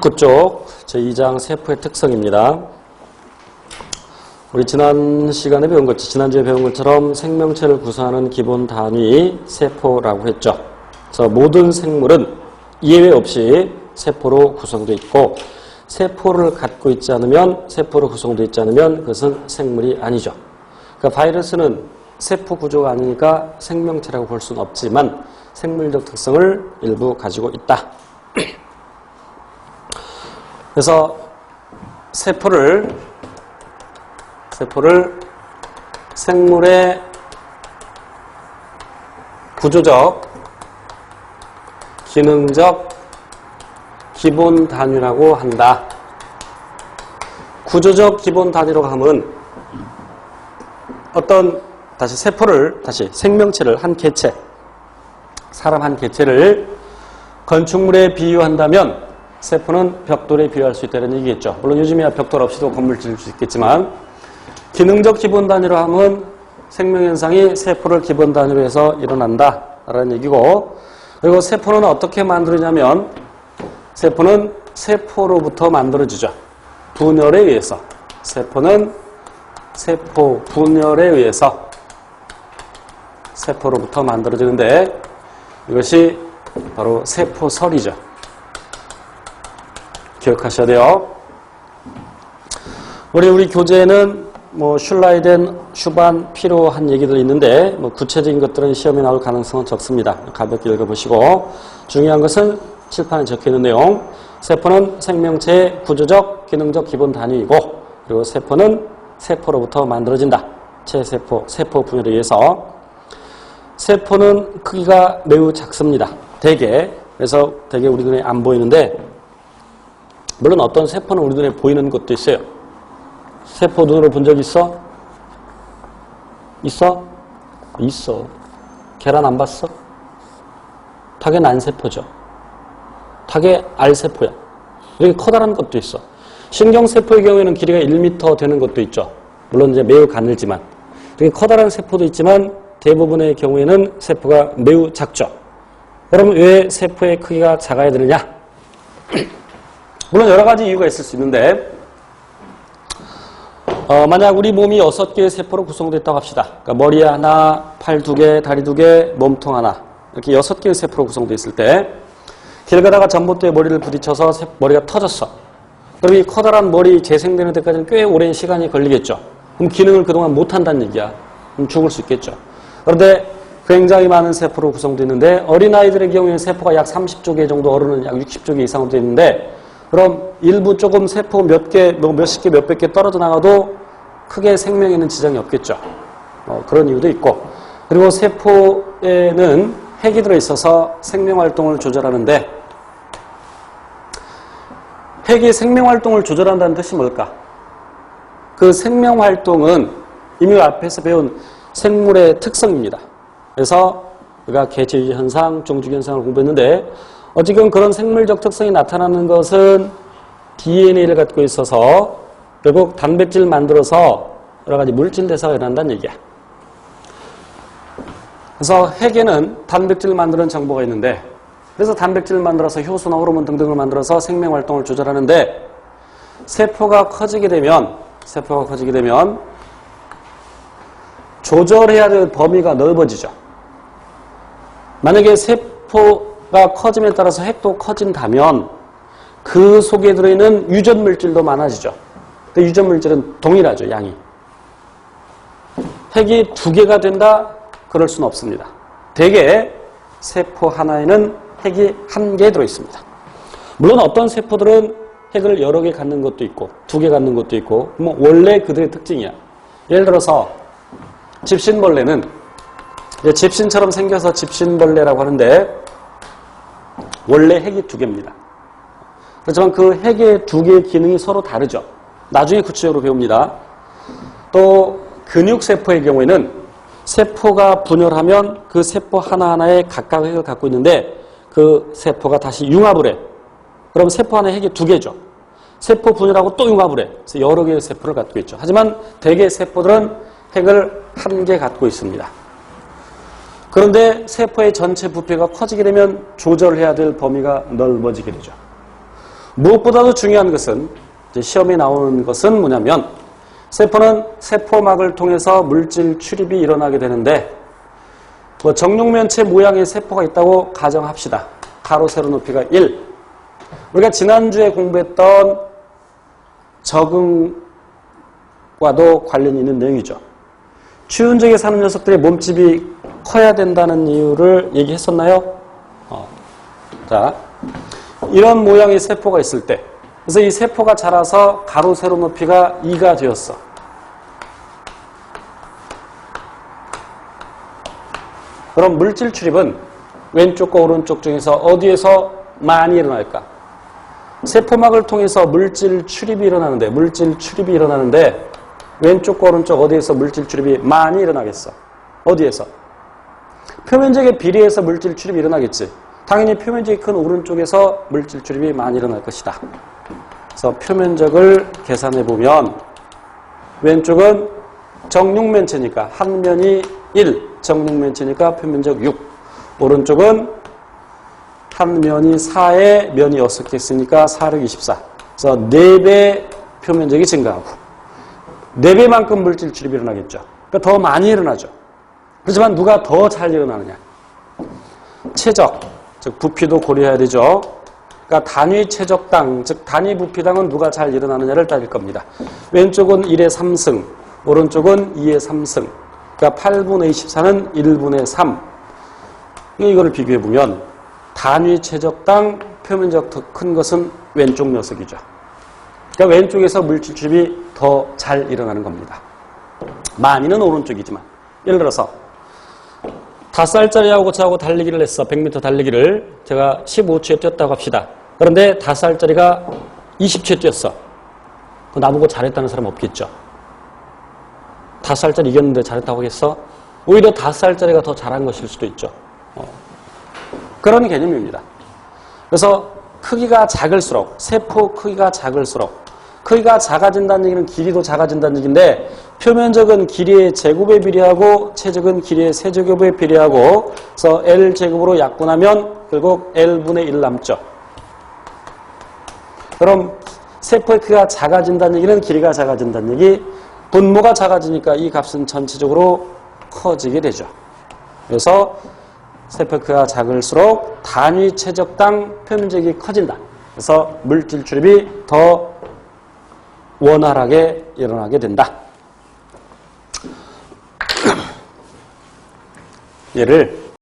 그쪽 제2장 세포의 특성입니다. 우리 지난 시간에 배운 것, 지난주에 배운 것처럼 생명체를 구성하는 기본 단위 세포라고 했죠. 그래서 모든 생물은 예외 없이 세포로 구성되어 있고, 세포를 갖고 있지 않으면, 세포로 구성되어 있지 않으면 그것은 생물이 아니죠. 그러니까 바이러스는 세포 구조가 아니니까 생명체라고 볼 수는 없지만 생물적 특성을 일부 가지고 있다. 그래서 세포를 생물의 구조적, 기능적 기본 단위라고 한다. 구조적 기본 단위라고 하면 생명체를 한 개체, 사람 한 개체를 건축물에 비유한다면 세포는 벽돌에 비유할 수 있다는 얘기겠죠. 물론 요즘이야 벽돌 없이도 건물 지을 수 있겠지만, 기능적 기본 단위로 하면 생명현상이 세포를 기본 단위로 해서 일어난다라는 얘기고, 그리고 세포는 어떻게 만들어지냐면 세포는 세포로부터 만들어지죠. 분열에 의해서. 세포는 세포 분열에 의해서 세포로부터 만들어지는데, 이것이 바로 세포설이죠. 기억하셔야 돼요. 우리 교재에는 슐라이덴, 슈반, 피로한 얘기들이 있는데 구체적인 것들은 시험에 나올 가능성은 적습니다. 가볍게 읽어보시고, 중요한 것은 칠판에 적혀있는 내용. 세포는 생명체의 구조적, 기능적 기본 단위이고, 그리고 세포는 세포로부터 만들어진다. 체세포, 세포 분열에 의해서. 세포는 크기가 매우 작습니다. 그래서 대개 우리 눈에 안 보이는데, 물론 어떤 세포는 우리 눈에 보이는 것도 있어요. 세포 눈으로 본 적 있어? 있어? 있어. 계란 안 봤어? 닭의 난세포죠. 닭의 알세포야. 이렇게 커다란 것도 있어. 신경세포의 경우에는 길이가 1m 되는 것도 있죠. 물론 이제 매우 가늘지만. 이렇게 커다란 세포도 있지만 대부분의 경우에는 세포가 매우 작죠. 그러면 왜 세포의 크기가 작아야 되느냐? 물론 여러 가지 이유가 있을 수 있는데, 만약 우리 몸이 6개의 세포로 구성되어 있다고 합시다. 그러니까 머리 하나, 팔 2개, 다리 2개, 몸통 하나, 이렇게 6개의 세포로 구성되어 있을 때, 길 가다가 전봇대에 머리를 부딪혀서 머리가 터졌어. 그럼 이 커다란 머리 재생되는 데까지는 꽤 오랜 시간이 걸리겠죠. 그럼 기능을 그동안 못한다는 얘기야. 그럼 죽을 수 있겠죠. 그런데 굉장히 많은 세포로 구성되어 있는데, 어린아이들의 경우에는 세포가 약 30조 개 정도, 어른은 약 60조 개 이상으로 되어 있는데, 그럼 일부 조금 세포 몇십 개, 몇백 개 떨어져 나가도 크게 생명에는 지장이 없겠죠. 그런 이유도 있고. 그리고 세포에는 핵이 들어있어서 생명활동을 조절하는데, 핵이 생명활동을 조절한다는 뜻이 뭘까? 그 생명활동은 이미 앞에서 배운 생물의 특성입니다. 그래서 우리가 개체유지 현상, 종주기 현상을 공부했는데, 어쨌든 그런 생물적 특성이 나타나는 것은 DNA를 갖고 있어서 결국 단백질을 만들어서 여러 가지 물질 대사가 일어난다는 얘기야. 그래서 핵에는 단백질을 만드는 정보가 있는데, 그래서 단백질을 만들어서 효소나 호르몬 등등을 만들어서 생명활동을 조절하는데, 세포가 커지게 되면 조절해야 될 범위가 넓어지죠. 만약에 세포가 커짐에 따라서 핵도 커진다면 그 속에 들어있는 유전물질도 많아지죠. 근데 유전물질은 동일하죠, 양이. 핵이 2개가 된다? 그럴 수는 없습니다. 대개 세포 하나에는 핵이 1개 들어있습니다. 물론 어떤 세포들은 핵을 여러 개 갖는 것도 있고 2개 갖는 것도 있고, 원래 그들의 특징이야. 예를 들어서 집신벌레는 집신처럼 생겨서 집신벌레라고 하는데, 원래 핵이 2개입니다. 그렇지만 그 핵의 2개의 기능이 서로 다르죠. 나중에 구체적으로 배웁니다. 또 근육세포의 경우에는 세포가 분열하면 그 세포 하나하나에 각각 핵을 갖고 있는데, 그 세포가 다시 융합을 해. 그럼 세포 하나에 핵이 2개죠. 세포 분열하고 또 융합을 해. 그래서 여러 개의 세포를 갖고 있죠. 하지만 대개 세포들은 핵을 1개 갖고 있습니다. 그런데 세포의 전체 부피가 커지게 되면 조절해야 될 범위가 넓어지게 되죠. 무엇보다도 중요한 것은 이제 시험에 나오는 것은 뭐냐면 세포는 세포막을 통해서 물질 출입이 일어나게 되는데 뭐 정육면체 모양의 세포가 있다고 가정합시다. 가로 세로 높이가 1. 우리가 지난주에 공부했던 적응과도 관련이 있는 내용이죠. 추운 지역에 사는 녀석들의 몸집이 커야 된다는 이유를 얘기했었나요? 자, 이런 모양의 세포가 있을 때 그래서 이 세포가 자라서 가로 세로 높이가 2가 되었어. 그럼 물질 출입은 왼쪽과 오른쪽 중에서 어디에서 많이 일어날까? 세포막을 통해서 물질 출입이 일어나는데 왼쪽과 오른쪽 어디에서 물질 출입이 많이 일어나겠어? 어디에서? 표면적의 비례해서 물질 출입이 일어나겠지. 당연히 표면적이 큰 오른쪽에서 물질 출입이 많이 일어날 것이다. 그래서 표면적을 계산해 보면 왼쪽은 정육면체니까 한 면이 1, 정육면체니까 표면적 6. 오른쪽은 한 면이 4에 면이 6개 있으니까 4, 6, 24. 그래서 4배 표면적이 증가하고 4배만큼 물질 출입이 일어나겠죠. 그러니까 더 많이 일어나죠. 그렇지만 누가 더 잘 일어나느냐? 최적, 즉 부피도 고려해야 되죠. 그러니까 단위 최적당, 즉 단위 부피당은 누가 잘 일어나느냐를 따질 겁니다. 왼쪽은 1의 3승, 오른쪽은 2의 3승. 그러니까 8분의 24는 1분의 3. 이거를 비교해보면 단위 최적당 표면적 더 큰 것은 왼쪽 녀석이죠. 그러니까 왼쪽에서 물질 출입이 더 잘 일어나는 겁니다. 많이는 오른쪽이지만 예를 들어서 5살짜리하고 저하고 달리기를 했어. 100m 달리기를 제가 15초에 뛰었다고 합시다. 그런데 5살짜리가 20초에 뛰었어. 나보고 잘했다는 사람 없겠죠. 5살짜리 이겼는데 잘했다고 하겠어? 오히려 5살짜리가 더 잘한 것일 수도 있죠. 그런 개념입니다. 그래서 크기가 작을수록, 세포 크기가 작을수록, 크기가 작아진다는 얘기는 길이도 작아진다는 얘기인데 표면적은 길이의 제곱에 비례하고 최적은 길이의 세제곱에 비례하고 그래서 L제곱으로 약분하면 결국 L분의 1 남죠. 그럼 세포의 크기가 작아진다는 얘기는 길이가 작아진다는 얘기, 분모가 작아지니까 이 값은 전체적으로 커지게 되죠. 그래서 세포의 크기가 작을수록 단위 최적당 표면적이 커진다. 그래서 물질 출입이 더 원활하게 일어나게 된다. 얘를